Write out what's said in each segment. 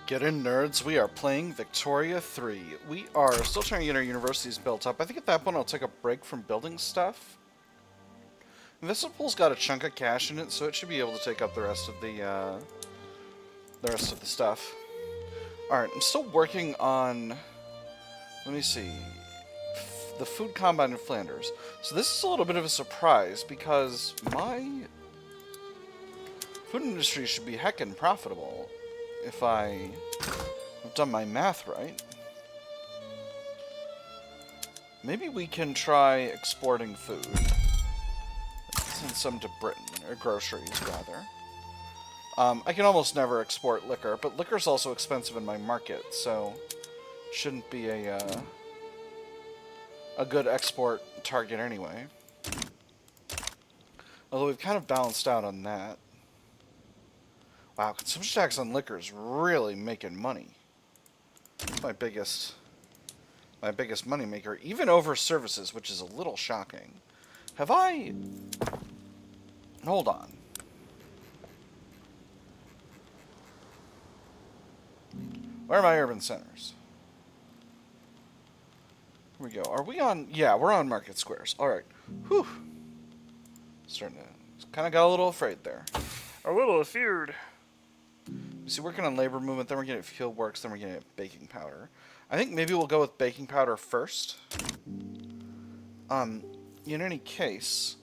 Get in, nerds. We are playing Victoria 3. We are still trying to get our universities built up. I think at that point I'll take a break from building stuff. Invisipool's got a chunk of cash in it, so it should be able to take up the rest of the stuff. Alright, I'm still working on... Let me see. The food combine in Flanders. So this is a little bit of a surprise, because my food industry should be heckin' profitable if I have done my math right. Maybe we can try exporting food. Send some to Britain, or groceries, rather. I can almost never export liquor, but liquor's also expensive in my market, so shouldn't be a good export target anyway. Although we've kind of balanced out on that. Wow, consumption tax on liquor is really making money. It's my biggest moneymaker, even over services, which is a little shocking. Have I... Hold on. Where are my urban centers? Here we go. Are we on... Yeah, we're on market squares. Alright. Whew. Starting to... Kind of got a little afraid there. A little feared. You see, working on labor movement, then we're getting field works, then we're getting baking powder. I think maybe we'll go with baking powder first. In any case,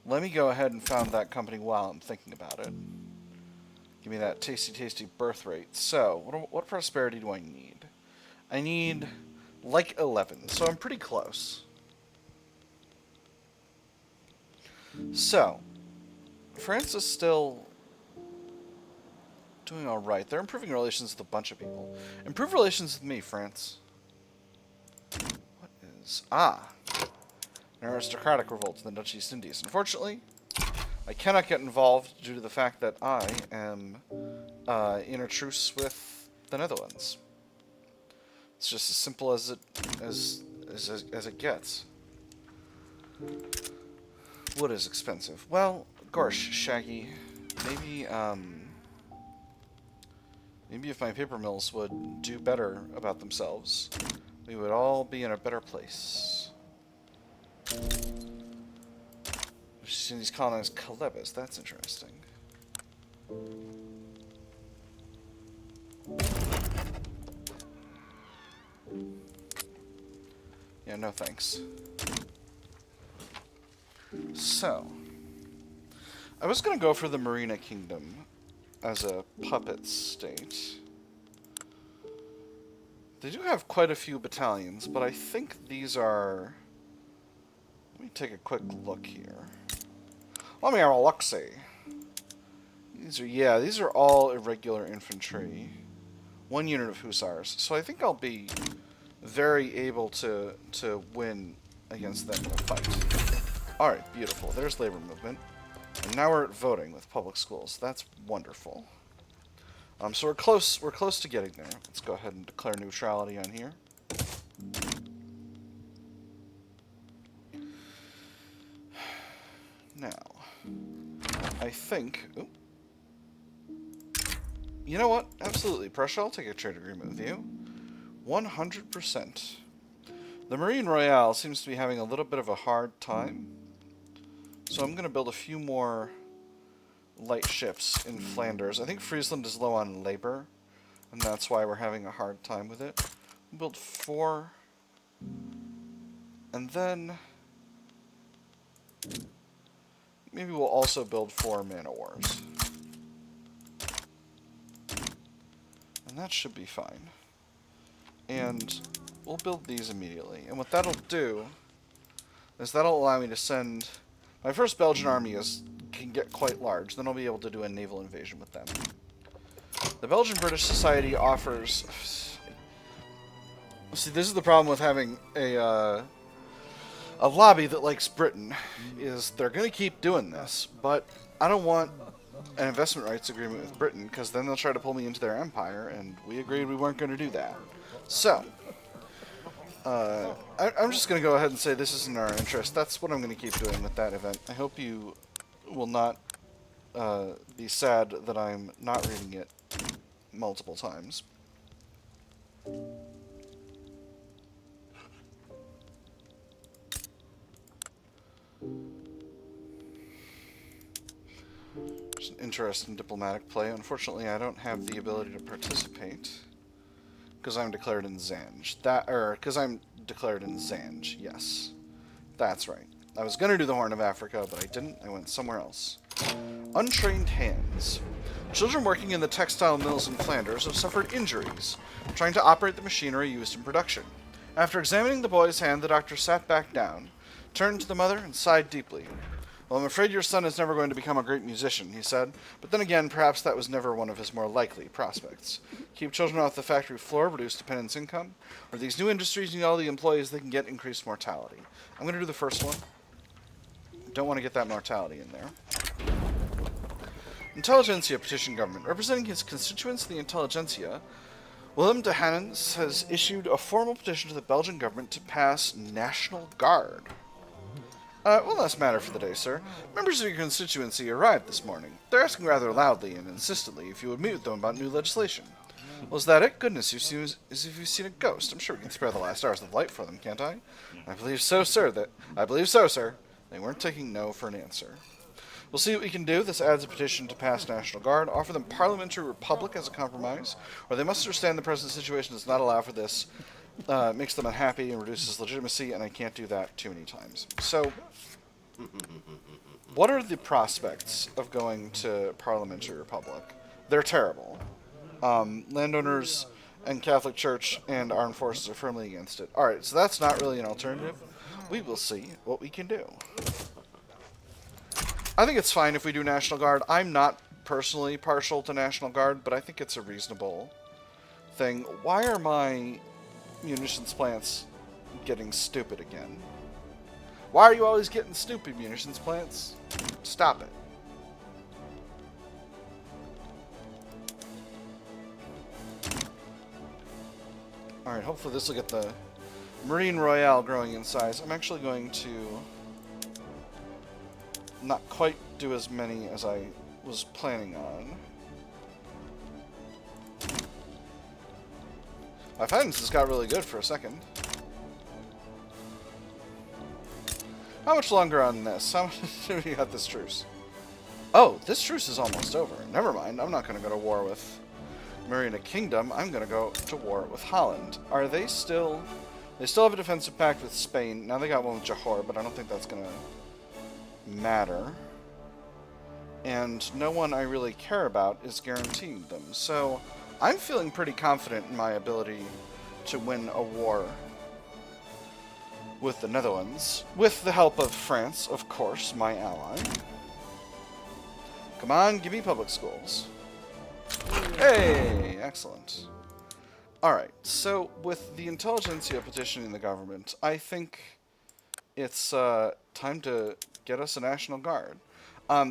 let me go ahead and found that company while I'm thinking about it. Give me that tasty, tasty birth rate. So, what prosperity do I need? I need, like, 11, so I'm pretty close. So, France is still doing alright. They're improving relations with a bunch of people. Improve relations with me, France. What is... Ah! An aristocratic revolt in the Dutch East Indies. Unfortunately, I cannot get involved due to the fact that I am in a truce with the Netherlands. It's just as simple as it gets. Wood is expensive. Well, gosh, Shaggy, maybe maybe if my paper mills would do better about themselves, we would all be in a better place. These colonized Calebas, that's interesting. Yeah, no thanks. So, I was gonna go for the Marina Kingdom as a puppet state. They do have quite a few battalions, but I think these are... Let me take a quick look here. Let me have a look-see. These are all irregular infantry. 1 unit of hussars. So I think I'll be very able to win against them in a fight. Alright, beautiful. There's labor movement. And now we're at voting with public schools. That's wonderful. So we're close to getting there. Let's go ahead and declare neutrality on here. Now, I think... Ooh. You know what? Absolutely. Prussia, I'll take a trade agreement with you. 100%. The Marine Royale seems to be having a little bit of a hard time. So I'm going to build a few more light ships in Flanders. I think Friesland is low on labor, and that's why we're having a hard time with it. We'll build 4. And then... maybe we'll also build 4 man-o-wars. And that should be fine. And we'll build these immediately. And what that'll do is that'll allow me to send... My first Belgian army can get quite large. Then I'll be able to do a naval invasion with them. The Belgian-British Society offers... See, this is the problem with having a lobby that likes Britain, is they're going to keep doing this, but I don't want an investment rights agreement with Britain, because then they'll try to pull me into their empire, and we agreed we weren't going to do that. So, I'm just going to go ahead and say this is in our interest. That's what I'm going to keep doing with that event. I hope you will not be sad that I'm not reading it multiple times. It's an interesting diplomatic play. Unfortunately, I don't have the ability to participate because I'm declared in Zanj. Because I'm declared in Zanj. Yes, that's right. I was gonna do the Horn of Africa, but I didn't. I went somewhere else. Untrained hands. Children working in the textile mills in Flanders have suffered injuries trying to operate the machinery used in production. After examining the boy's hand, the doctor sat back down, turned to the mother, and sighed deeply. "Well, I'm afraid your son is never going to become a great musician," he said. But then again, perhaps that was never one of his more likely prospects. Keep children off the factory floor, reduce dependents' income, or these new industries need all the employees they can get increased mortality. I'm going to do the first one. Don't want to get that mortality in there. Intelligentsia petition government. Representing his constituents, the Intelligentsia, Willem de Hannens has issued a formal petition to the Belgian government to pass National Guard. One last matter for the day, sir. Members of your constituency arrived this morning. They're asking rather loudly and insistently if you would meet with them about new legislation. Well, is that it? Goodness, you seem as if you've seen a ghost. I'm sure we can spare the last hours of light for them, can't I? I believe so, sir. They weren't taking no for an answer. We'll see what we can do. This adds a petition to pass National Guard, offer them parliamentary republic as a compromise, or they must understand the present situation does not allow for this. Makes them unhappy and reduces legitimacy, and I can't do that too many times. So, what are the prospects of going to parliamentary republic? They're terrible. Landowners and Catholic Church and armed forces are firmly against it. Alright, so that's not really an alternative. We will see what we can do. I think it's fine if we do National Guard. I'm not personally partial to National Guard, but I think it's a reasonable thing. Why are my munitions plants getting stupid again? Why are you always getting stupid, munitions plants? Stop it. Alright, hopefully this will get the Marine Royale growing in size. I'm actually going to not quite do as many as I was planning on. My finances got really good for a second. How much longer on this? How much do we got this truce? Oh, this truce is almost over. Never mind, I'm not going to go to war with Marina Kingdom. I'm going to go to war with Holland. Are they still... They still have a defensive pact with Spain. Now they got one with Johor, but I don't think that's going to matter. And no one I really care about is guaranteeing them. So I'm feeling pretty confident in my ability to win a war with the Netherlands, with the help of France, of course, my ally. Come on, give me public schools. Hey, excellent. Alright, so with the Intelligentsia petitioning the government, I think it's time to get us a National Guard.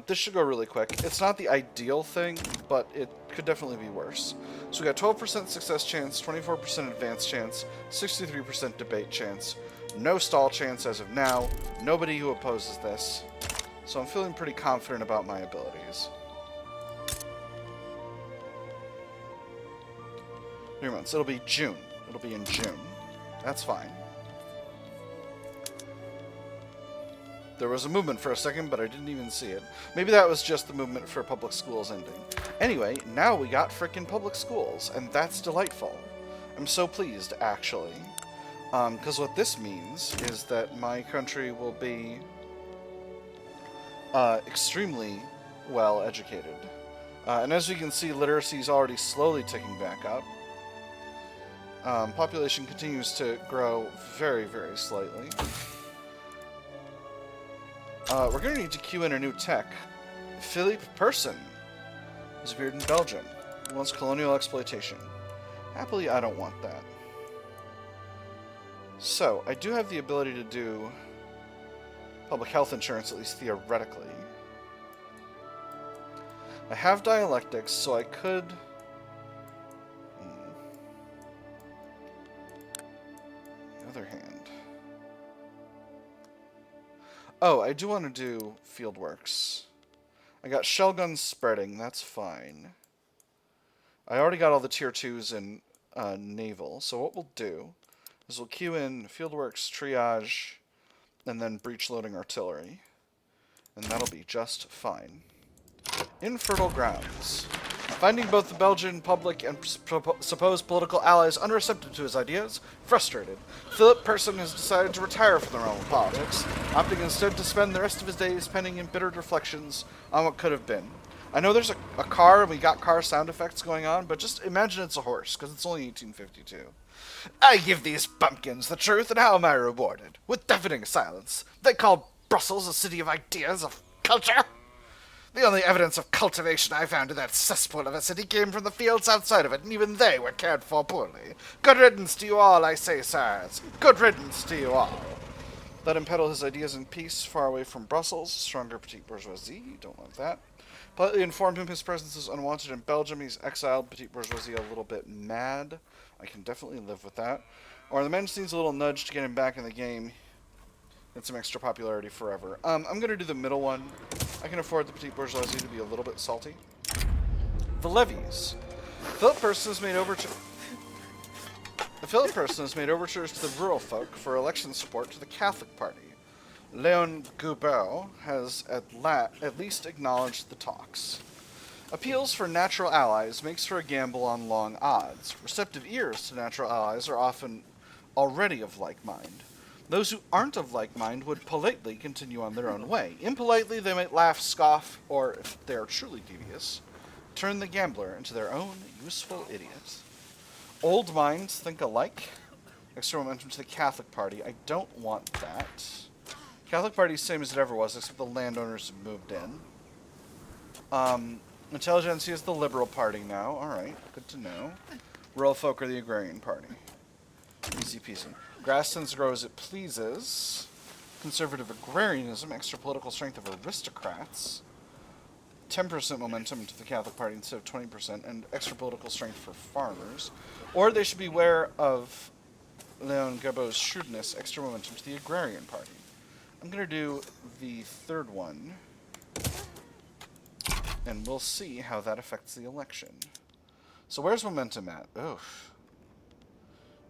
This should go really quick. It's not the ideal thing, but it could definitely be worse. So we got 12% success chance, 24% advance chance, 63% debate chance, no stall chance as of now, nobody who opposes this. So I'm feeling pretty confident about my abilities. 3 months. It'll be June. It'll be in June. That's fine. There was a movement for a second, but I didn't even see it. Maybe that was just the movement for public schools ending. Anyway, now we got frickin' public schools, and that's delightful. I'm so pleased, actually. Because what this means is that my country will be extremely well educated. And as we can see, literacy is already slowly ticking back up. Population continues to grow very, very slightly. We're going to need to queue in a new tech. Philippe Persson has appeared in Belgium. He wants colonial exploitation. Happily, I don't want that. So, I do have the ability to do public health insurance, at least theoretically. I have dialectics, so I could... On the other hand... Oh, I do want to do fieldworks. I got shell guns spreading, that's fine. I already got all the tier 2s in naval. So what we'll do is we'll queue in fieldworks, triage, and then breech-loading artillery. And that'll be just fine. Infertile grounds. Finding both the Belgian public and supposed political allies unreceptive to his ideas, frustrated, Philip Person has decided to retire from the realm of politics, opting instead to spend the rest of his days penning embittered reflections on what could have been. I know there's a car, and we got car sound effects going on, but just imagine it's a horse, because it's only 1852. I give these bumpkins the truth, and how am I rewarded? With deafening silence. They call Brussels a city of ideas, of culture. The only evidence of cultivation I found in that cesspool of a city came from the fields outside of it, and even they were cared for poorly. Good riddance to you all, I say, sirs. Good riddance to you all. Let him peddle his ideas in peace, far away from Brussels. Stronger petite bourgeoisie. Don't love that. Politely informed him his presence is unwanted in Belgium. He's exiled petite bourgeoisie a little bit mad. I can definitely live with that. Or the man just needs a little nudge to get him back in the game. Get some extra popularity forever. I'm going to do the middle one. I can afford the petite bourgeoisie to be a little bit salty. The levies. Philip Person has made overtures to the rural folk for election support to the Catholic Party. Leon Goubert has at least acknowledged the talks. Appeals for natural allies makes for a gamble on long odds. Receptive ears to natural allies are often already of like mind. Those who aren't of like mind would politely continue on their own way. Impolitely, they might laugh, scoff, or, if they are truly devious, turn the gambler into their own useful idiot. Old minds think alike. Extra momentum to the Catholic Party. I don't want that. Catholic Party is the same as it ever was, except the landowners have moved in. Intelligentsia is the Liberal Party now. Alright, good to know. Rural folk are the Agrarian Party. Easy peasy. Grass tends to grow as it pleases. Conservative agrarianism, extra political strength of aristocrats. 10% momentum to the Catholic Party instead of 20%, and extra political strength for farmers. Or they should beware of Leon Gaubert's shrewdness, extra momentum to the Agrarian Party. I'm going to do the third one, and we'll see how that affects the election. So where's momentum at? Oof.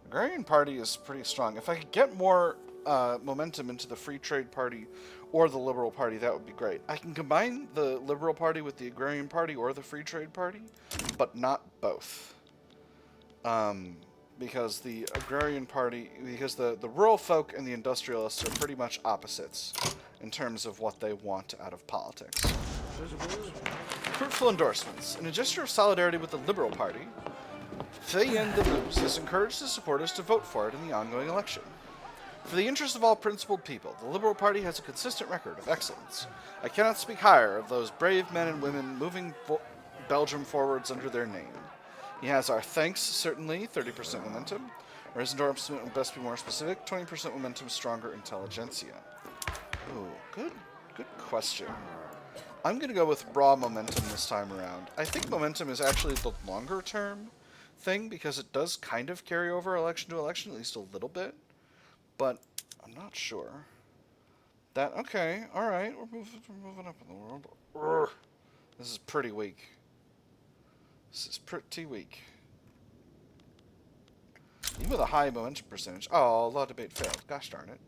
Agrarian Party is pretty strong. If I could get more momentum into the Free Trade Party or the Liberal Party, that would be great. I can combine the Liberal Party with the Agrarian Party or the Free Trade Party, but not both. Because the Agrarian Party, because the rural folk and the industrialists are pretty much opposites in terms of what they want out of politics. Fruitful endorsements. In a gesture of solidarity with the Liberal Party, Fayenne de Luz has encouraged his supporters to vote for it in the ongoing election. For the interest of all principled people, the Liberal Party has a consistent record of excellence. I cannot speak higher of those brave men and women moving Belgium forwards under their name. He has our thanks, certainly, 30% momentum. Or his endorsement would best be more specific, 20% momentum, stronger intelligentsia. Ooh, good question. I'm going to go with raw momentum this time around. I think momentum is actually the longer term thing, because it does kind of carry over election to election, at least a little bit. But I'm not sure. That, okay, alright, we're moving up in the world. Urgh. This is pretty weak. This is pretty weak. Even with a high momentum percentage. Oh, law debate failed. Gosh darn it.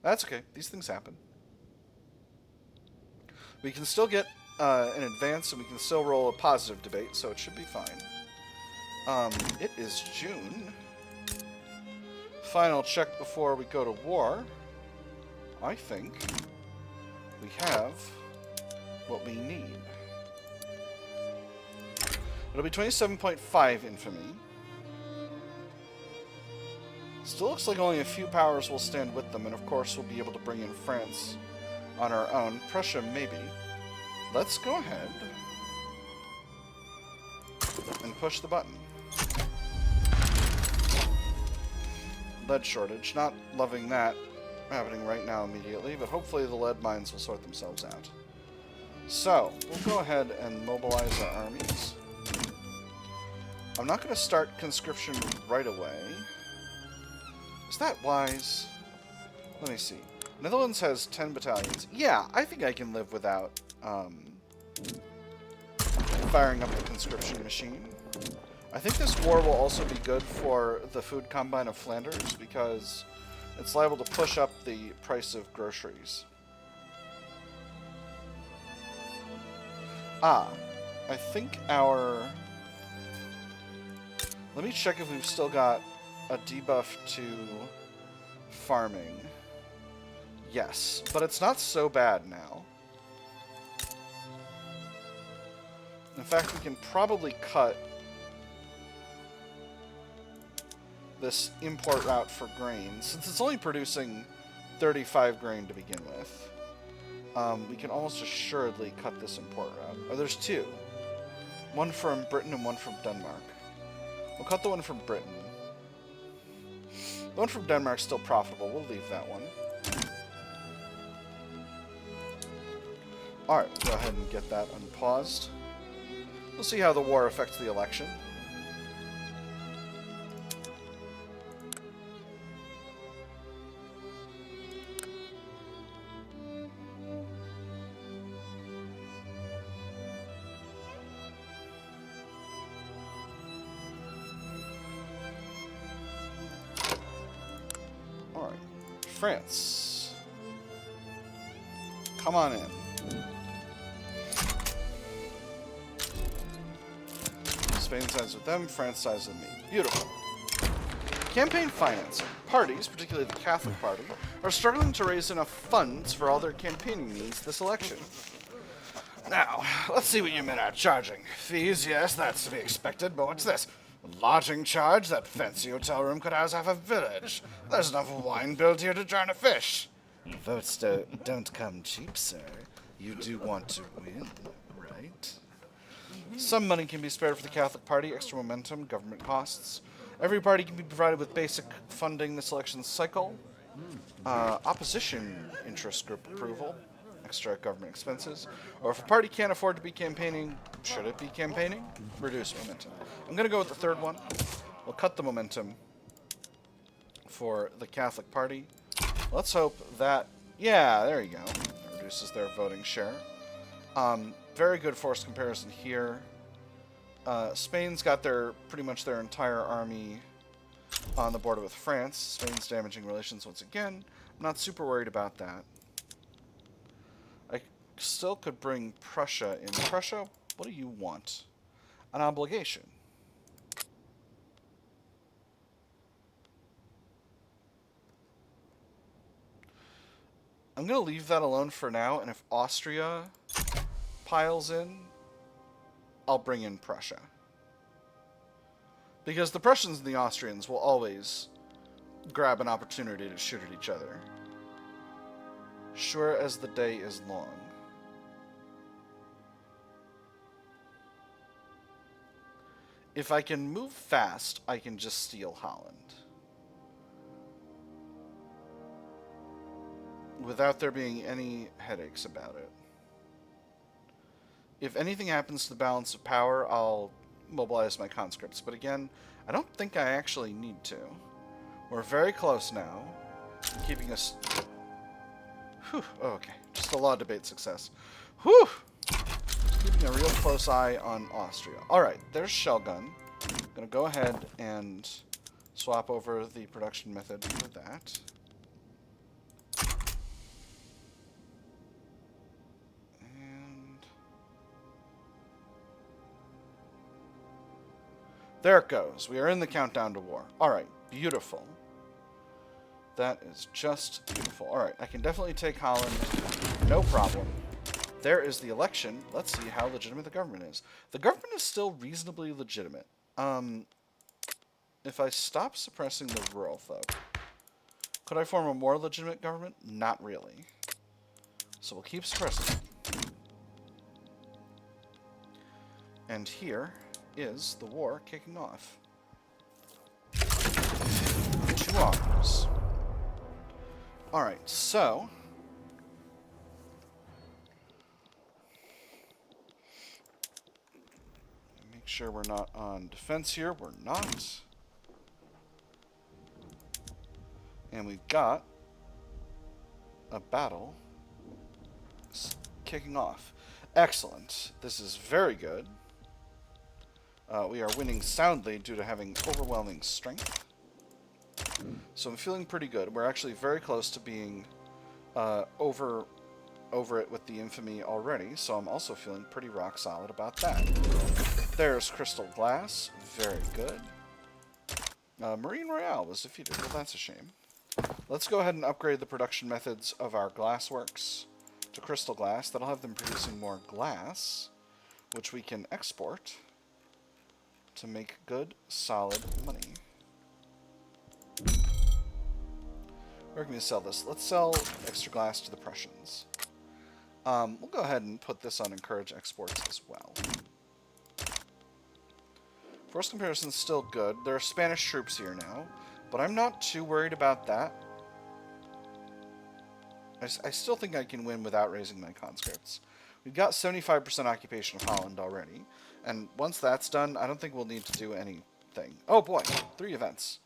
That's okay. These things happen. We can still get an advance, and we can still roll a positive debate, so it should be fine. It is June. Final check before we go to war. I think we have what we need. It'll be 27.5 infamy. Still looks like only a few powers will stand with them, and of course we'll be able to bring in France on our own. Prussia, maybe. Let's go ahead and push the button. Lead shortage. Not loving that happening right now immediately, but hopefully the lead mines will sort themselves out. So, we'll go ahead and mobilize our armies. I'm not going to start conscription right away. Is that wise? Let me see. Netherlands has 10 battalions. Yeah, I think I can live without firing up the conscription machine. I think this war will also be good for the food combine of Flanders because it's liable to push up the price of groceries. Ah, I think our... Let me check if we've still got a debuff to farming. Yes, but it's not so bad now. In fact, we can probably cut this import route for grain. Since it's only producing 35 grain to begin with, we can almost assuredly cut this import route. Oh, there's two. One from Britain and one from Denmark. We'll cut the one from Britain. The one from Denmark's still profitable. We'll leave that one. Alright, go ahead and get that unpaused. We'll see how the war affects the election. Alright, France. Come on in. Spain sides with them, France sides with me. Beautiful. Campaign financing. Parties, particularly the Catholic Party, are struggling to raise enough funds for all their campaigning needs this election. Now, let's see what you men are charging. Fees, yes, that's to be expected, but what's this? A lodging charge? That fancy hotel room could house half a village. There's enough wine billed here to drown a fish. Votes don't come cheap, sir. You do want to win, right? Some money can be spared for the Catholic Party, extra momentum, government costs. Every party can be provided with basic funding this election cycle. Opposition interest group approval, extra government expenses. Or if a party can't afford to be campaigning, should it be campaigning? Reduce momentum. I'm going to go with the third one. We'll cut the momentum for the Catholic Party. Let's hope that, yeah, there you go. That reduces their voting share. Very good force comparison here. Spain's got pretty much their entire army on the border with France. Spain's damaging relations once again. I'm not super worried about that. I still could bring Prussia in. Prussia, what do you want? An obligation. I'm going to leave that alone for now, and if Austria piles in, I'll bring in Prussia. Because the Prussians and the Austrians will always grab an opportunity to shoot at each other. Sure as the day is long. If I can move fast, I can just steal Holland. Without there being any headaches about it. If anything happens to the balance of power, I'll mobilize my conscripts. But again, I don't think I actually need to. We're very close now. Keeping us... Whew. Oh, okay. Just a law debate success. Whew! Keeping a real close eye on Austria. Alright, there's Shellgun. I'm going to go ahead and swap over the production method for that. There it goes. We are in the countdown to war. Alright, beautiful. That is just beautiful. Alright, I can definitely take Holland. No problem. There is the election. Let's see how legitimate the government is. The government is still reasonably legitimate. If I stop suppressing the rural folk, could I form a more legitimate government? Not really. So we'll keep suppressing it. And here is the war kicking off. 2 arms. Alright, so... make sure we're not on defense here. We're not. And we've got a battle kicking off. Excellent. This is very good. We are winning soundly due to having overwhelming strength. So I'm feeling pretty good. We're actually very close to being over it with the infamy already, so I'm also feeling pretty rock solid about that. There's crystal glass. Very good. Marine Royale was defeated. Well, that's a shame. Let's go ahead and upgrade the production methods of our glassworks to crystal glass. That'll have them producing more glass, which we can export to make good, solid money. Where can we sell this? Let's sell extra glass to the Prussians. We'll go ahead and put this on encourage exports as well. Force comparison's still good. There are Spanish troops here now, but I'm not too worried about that. I still think I can win without raising my conscripts. We've got 75% occupation of Holland already, and once that's done, I don't think we'll need to do anything. Oh boy, 3 events.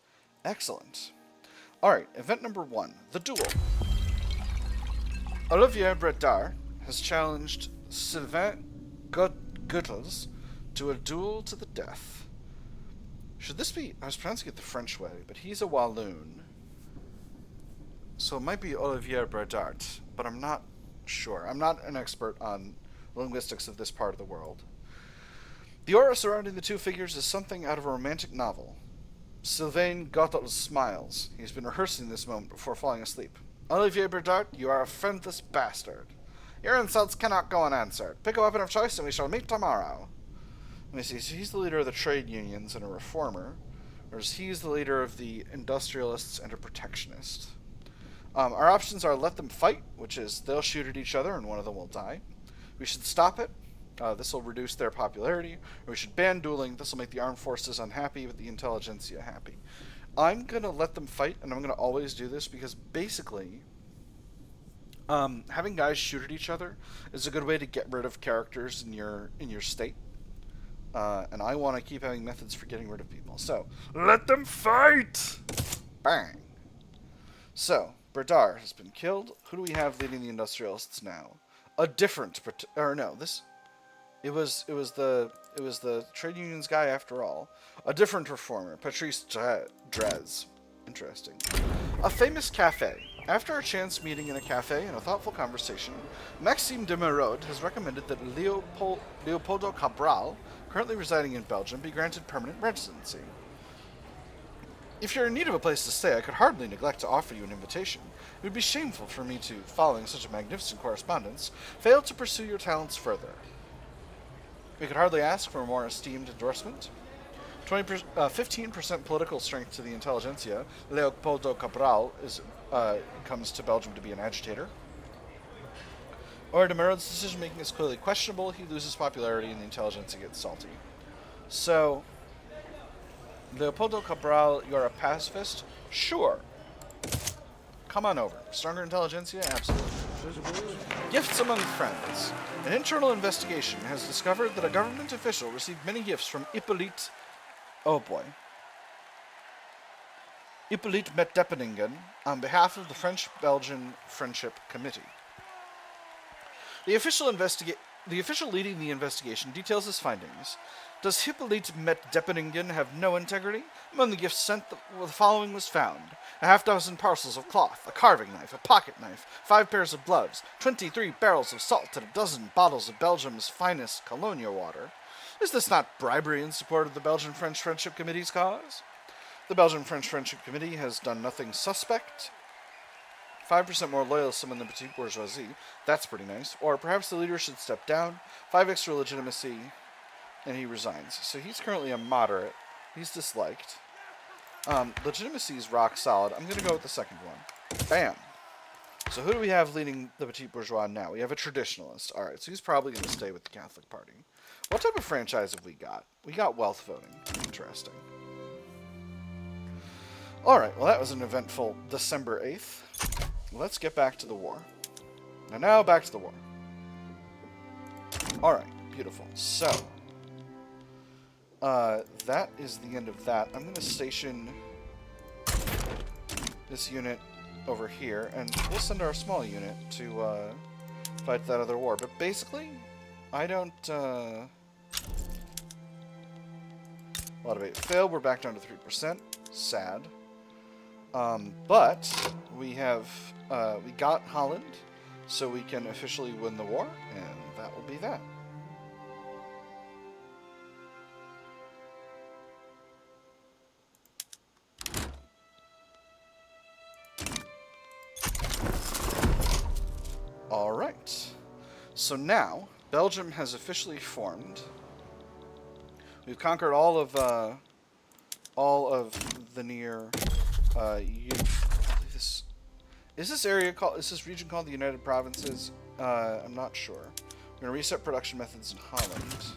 Excellent. Alright, event number 1, the duel. Olivier Bredard has challenged Sylvain Goethals to a duel to the death. Should this be... I was pronouncing it the French way, but he's a Waloon. So it might be Olivier Bredard, but I'm not sure. I'm not an expert on linguistics of this part of the world. The aura surrounding the two figures is something out of a romantic novel. Sylvain Goethals smiles. He's been rehearsing this moment before falling asleep. Olivier Bredard, you are a friendless bastard. Your insults cannot go unanswered. Pick a weapon of choice and we shall meet tomorrow. Let me see. So he's the leader of the trade unions and a reformer, whereas he's the leader of the industrialists and a protectionist. Our options are let them fight, which is they'll shoot at each other and one of them will die. We should stop it. This will reduce their popularity. Or we should ban dueling. This will make the armed forces unhappy, but the Intelligentsia happy. I'm going to let them fight, and I'm going to always do this because basically having guys shoot at each other is a good way to get rid of characters in your state. And I want to keep having methods for getting rid of people. So, let them fight! Bang! So, Bredard has been killed. Who do we have leading the industrialists now? A different... It was the trade unions guy after all. A different reformer, Patrice Drez. Interesting. A famous cafe. After a chance meeting in a cafe and a thoughtful conversation, Maxime de Merode has recommended that Leopoldo Cabral, currently residing in Belgium, be granted permanent residency. If you're in need of a place to stay, I could hardly neglect to offer you an invitation. It would be shameful for me to, following such a magnificent correspondence, fail to pursue your talents further. We could hardly ask for a more esteemed endorsement. 15% political strength to the Intelligentsia. Leopoldo Cabral comes to Belgium to be an agitator. Or de Merode's decision-making is clearly questionable. He loses popularity and the Intelligentsia gets salty. So, Leopoldo Cabral, you're a pacifist? Sure. Come on over. Stronger Intelligentsia? Absolutely. Gifts among friends. An internal investigation has discovered that a government official received many gifts from Hippolyte... Oh boy. Hippolyte Metdepeningen on behalf of the French-Belgian Friendship Committee. The official leading the investigation details his findings. Does Hippolyte Metdepeningen have no integrity? Among the gifts sent, the following was found. A half-dozen parcels of cloth, a carving knife, a pocket knife, 5 pairs of gloves, 23 barrels of salt, and a dozen bottles of Belgium's finest colonial water. Is this not bribery in support of the Belgian-French Friendship Committee's cause? The Belgian-French Friendship Committee has done nothing suspect. 5% more loyal to someone than the petite bourgeoisie. That's pretty nice. Or perhaps the leader should step down. 5 extra legitimacy. And he resigns. So he's currently a moderate. He's disliked. Legitimacy is rock solid. I'm going to go with the second one. Bam. So who do we have leading the petit bourgeois now? We have a traditionalist. Alright, so he's probably going to stay with the Catholic Party. What type of franchise have we got? We got wealth voting. Interesting. Alright, well that was an eventful December 8th. Let's get back to the war. Now back to the war. Alright, beautiful. So, that is the end of that. I'm going to station this unit over here, and we'll send our small unit to fight that other war. But basically, I don't A lot of debate failed. We're back down to 3%. Sad. But we have we got Holland, so we can officially win the war, and that will be that. All right. So now Belgium has officially formed. We've conquered all of the near. Is this area called? Is this region called the United Provinces? I'm not sure. We're gonna reset production methods in Holland.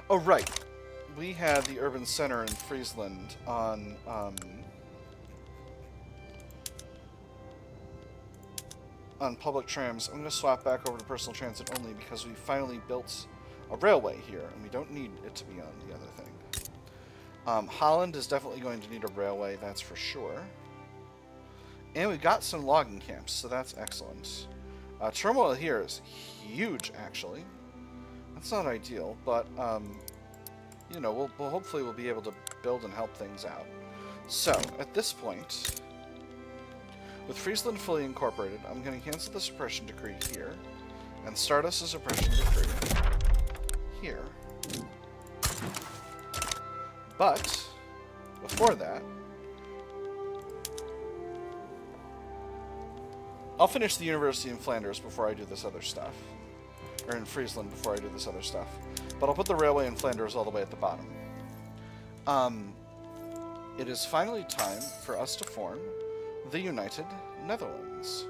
Oh right, we had the urban center in Friesland on public trams. I'm gonna swap back over to personal transit only because we finally built a railway here, and we don't need it to be on the other thing. Holland is definitely going to need a railway, that's for sure. And we've got some logging camps, so that's excellent. Turmoil here is huge, actually. That's not ideal, but, you know, we'll hopefully we'll be able to build and help things out. So, at this point, with Friesland fully incorporated, I'm going to cancel the suppression decree here, and start us a suppression decree here. But, before that, I'll finish the university in Flanders before I do this other stuff. Or in Friesland before I do this other stuff. But I'll put the railway in Flanders all the way at the bottom. It is finally time for us to form the United Netherlands.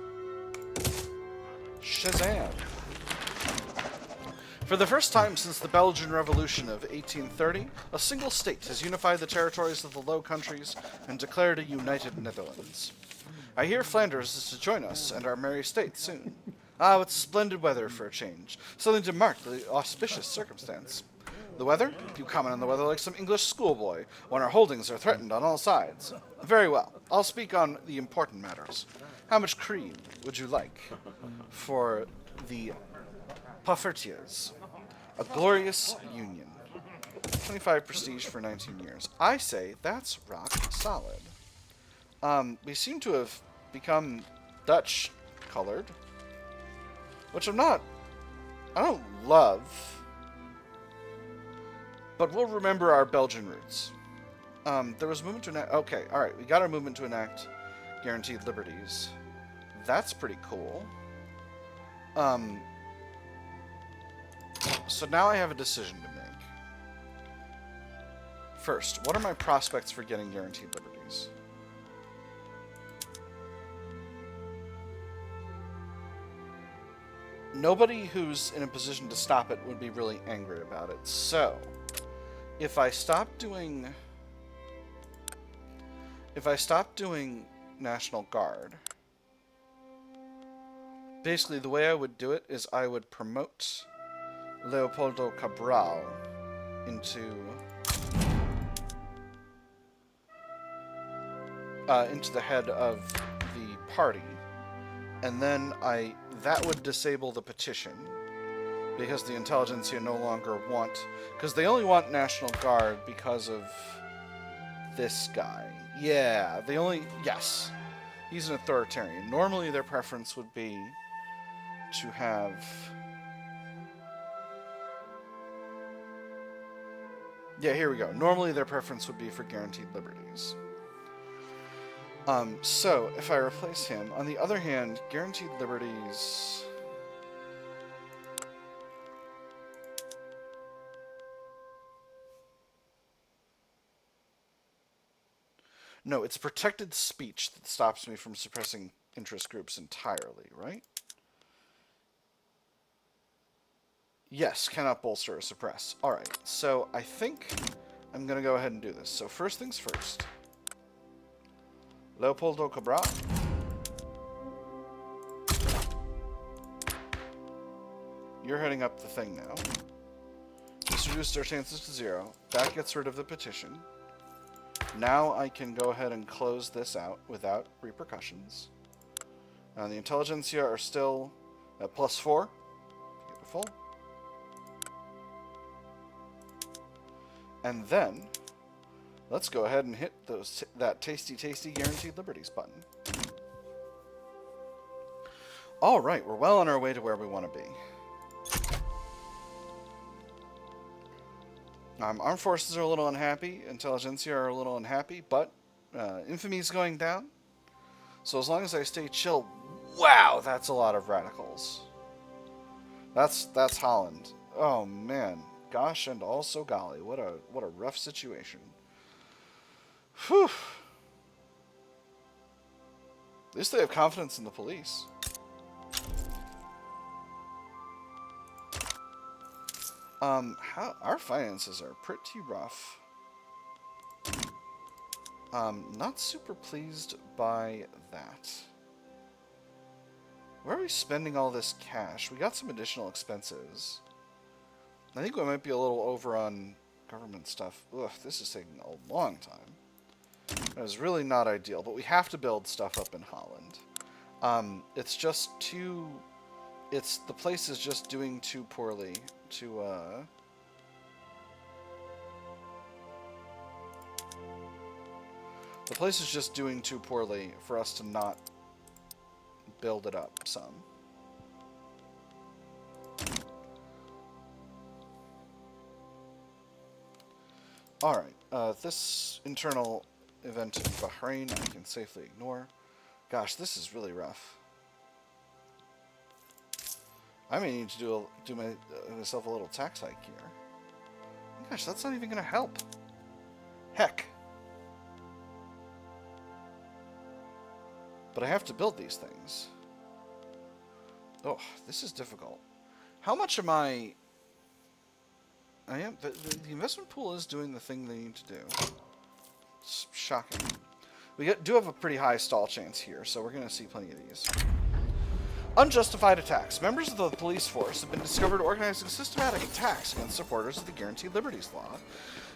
Shazam! For the first time since the Belgian Revolution of 1830, a single state has unified the territories of the Low Countries and declared a United Netherlands. I hear Flanders is to join us and our merry state soon. Ah, it's splendid weather for a change, something to mark the auspicious circumstance. The weather? You comment on the weather like some English schoolboy, when our holdings are threatened on all sides. Very well, I'll speak on the important matters. How much cream would you like for the Puffertiers? A glorious union. 25 prestige for 19 years. I say that's rock solid. We seem to have become Dutch colored, which I don't love, but we'll remember our Belgian roots. There was a movement to enact. Okay, all right, we got our movement to enact Guaranteed Liberties. That's pretty cool. So now I have a decision to make. First, what are my prospects for getting Guaranteed Liberties? Nobody who's in a position to stop it would be really angry about it. So, if I stop doing National Guard, basically the way I would do it is I would promote Leopoldo Cabral into the head of the party, and then that would disable the petition because the Intelligentsia no longer because they only want National Guard because of this guy. Yeah, yes, he's an authoritarian. Normally their preference would be to have here we go. Normally their preference would be for Guaranteed Liberties. So, if I replace him, on the other hand, Guaranteed Liberties... No, it's protected speech that stops me from suppressing interest groups entirely, right? Yes, cannot bolster or suppress. Alright, so I think I'm going to go ahead and do this. So first things first. Leopoldo Cabral. You're heading up the thing now. This reduces our chances to 0. That gets rid of the petition. Now I can go ahead and close this out without repercussions. The Intelligentsia are still at +4. Beautiful. And then, let's go ahead and hit that tasty, tasty Guaranteed Liberties button. Alright, we're well on our way to where we want to be. Armed forces are a little unhappy, Intelligentsia are a little unhappy, but infamy is going down. So as long as I stay chill, wow, that's a lot of radicals. That's Holland. Oh man, gosh and also golly, what a rough situation. Whew. At least they have confidence in the police. Our finances are pretty rough. Not super pleased by that. Where are we spending all this cash? We got some additional expenses. I think we might be a little over on government stuff. Ugh, this is taking a long time. That is really not ideal, but we have to build stuff up in Holland. It's just too... the place is just doing too poorly to, the place is just doing too poorly for us to not build it up some. Alright, this internal event in Bahrain I can safely ignore. Gosh, this is really rough. I may need to do myself a little tax hike here. Gosh, that's not even going to help. Heck. But I have to build these things. Oh, this is difficult. How much am I... The investment pool is doing the thing they need to do. It's shocking. We do have a pretty high stall chance here, so we're going to see plenty of these. Unjustified attacks. Members of the police force have been discovered organizing systematic attacks against supporters of the Guaranteed Liberties law,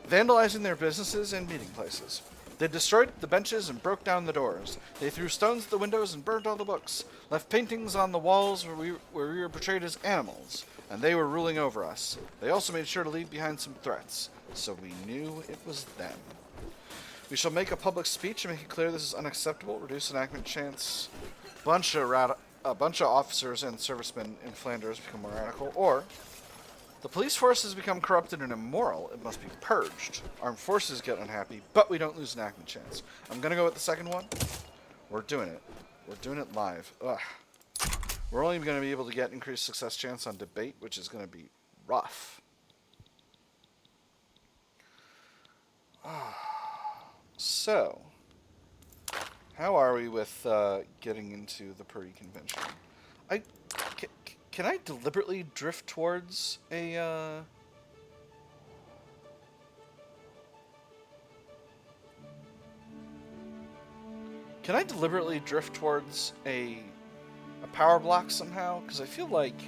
vandalizing their businesses and meeting places. They destroyed the benches and broke down the doors. They threw stones at the windows and burned all the books, left paintings on the walls where we were portrayed as animals, and they were ruling over us. They also made sure to leave behind some threats, so we knew it was them. We shall make a public speech and make it clear this is unacceptable, reduce enactment chance. A bunch of officers and servicemen in Flanders become more radical, or the police force has become corrupted and immoral. It must be purged. Armed forces get unhappy, but we don't lose enactment chance. I'm going to go with the second one. We're doing it. We're doing it live. Ugh. We're only going to be able to get increased success chance on debate, which is going to be rough. So, how are we with getting into the Paris Convention? Can I deliberately drift towards a... Can I deliberately drift towards a power block somehow? Because I feel like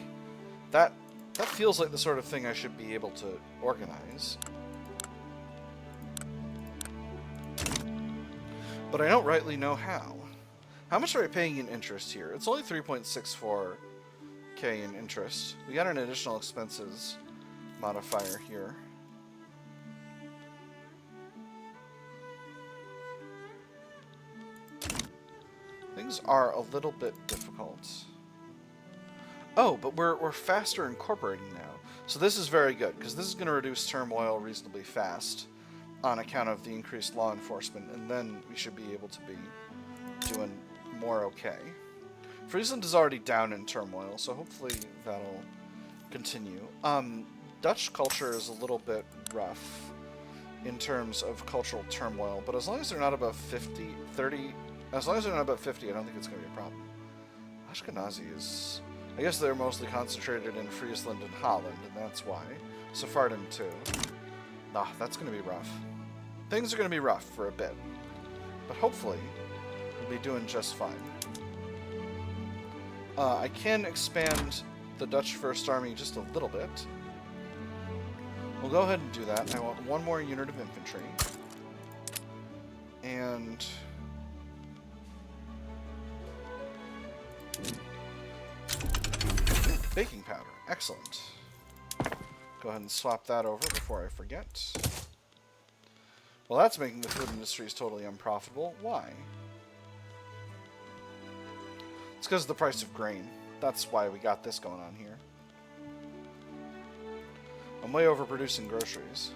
that feels like the sort of thing I should be able to organize. But I don't rightly know how. How much are we paying in interest here? It's only 3.64k in interest. We got an additional expenses modifier here. Things are a little bit difficult. Oh, but we're faster incorporating now. So this is very good, because this is going to reduce turmoil reasonably fast on account of the increased law enforcement, and then we should be able to be doing more okay. Friesland is already down in turmoil, so hopefully that'll continue. Dutch culture is a little bit rough in terms of cultural turmoil, but as long as they're not above 50, 30... As long as they're not above 50, I don't think it's going to be a problem. Ashkenazi is... I guess they're mostly concentrated in Friesland and Holland, and that's why. Sephardim, too. Nah, that's going to be rough. Things are going to be rough for a bit. But hopefully, we'll be doing just fine. I can expand the Dutch First Army just a little bit. We'll go ahead and do that. I want one more unit of infantry. And... baking powder. Excellent. Go ahead and swap that over before I forget. Well, that's making the food industry totally unprofitable. Why? It's because of the price of grain. That's why we got this going on here. I'm way overproducing groceries.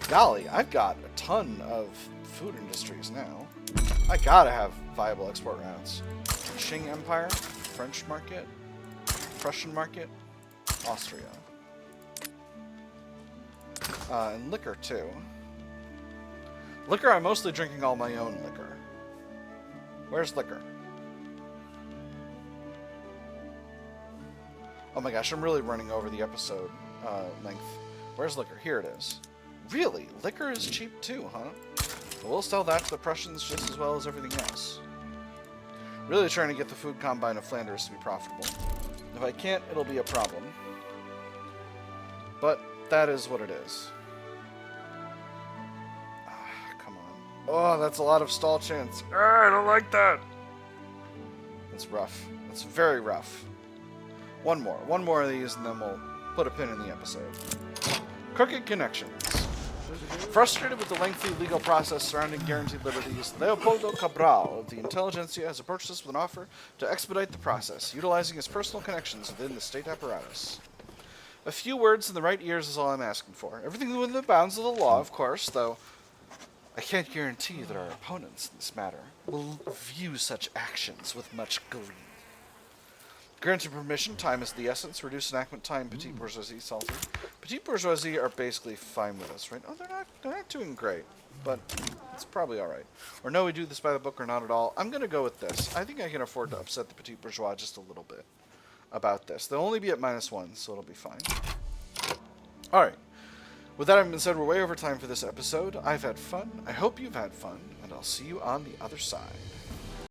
Golly, I've got a ton of food industries now. I gotta have viable export routes. Qing Empire, French market, Prussian market, Austria. And liquor, too. Liquor, I'm mostly drinking all my own liquor. Where's liquor? Oh my gosh, I'm really running over the episode length. Where's liquor? Here it is. Really? Liquor is cheap too, huh? Well, we'll sell that to the Prussians just as well as everything else. Really trying to get the food combine of Flanders to be profitable. If I can't, it'll be a problem. But that is what it is. Come on. Oh, that's a lot of stall chance. I don't like that. That's rough. That's very rough. One more of these, and then we'll put a pin in the episode. Crooked connections. Frustrated with the lengthy legal process surrounding Guaranteed Liberties, Leopoldo Cabral of the Intelligentsia has approached us with an offer to expedite the process, utilizing his personal connections within the state apparatus. A few words in the right ears is all I'm asking for. Everything within the bounds of the law, of course, though I can't guarantee that our opponents in this matter will view such actions with much glee. Granted permission, time is the essence. Reduce enactment time, petite bourgeoisie, salty. Petite bourgeoisie are basically fine with us, right? Oh, they're not doing great, but it's probably all right. Or no, we do this by the book or not at all. I'm going to go with this. I think I can afford to upset the petite bourgeois just a little bit about this. They'll only be at -1, so it'll be fine. All right. With that having been said, we're way over time for this episode. I've had fun. I hope you've had fun, and I'll see you on the other side.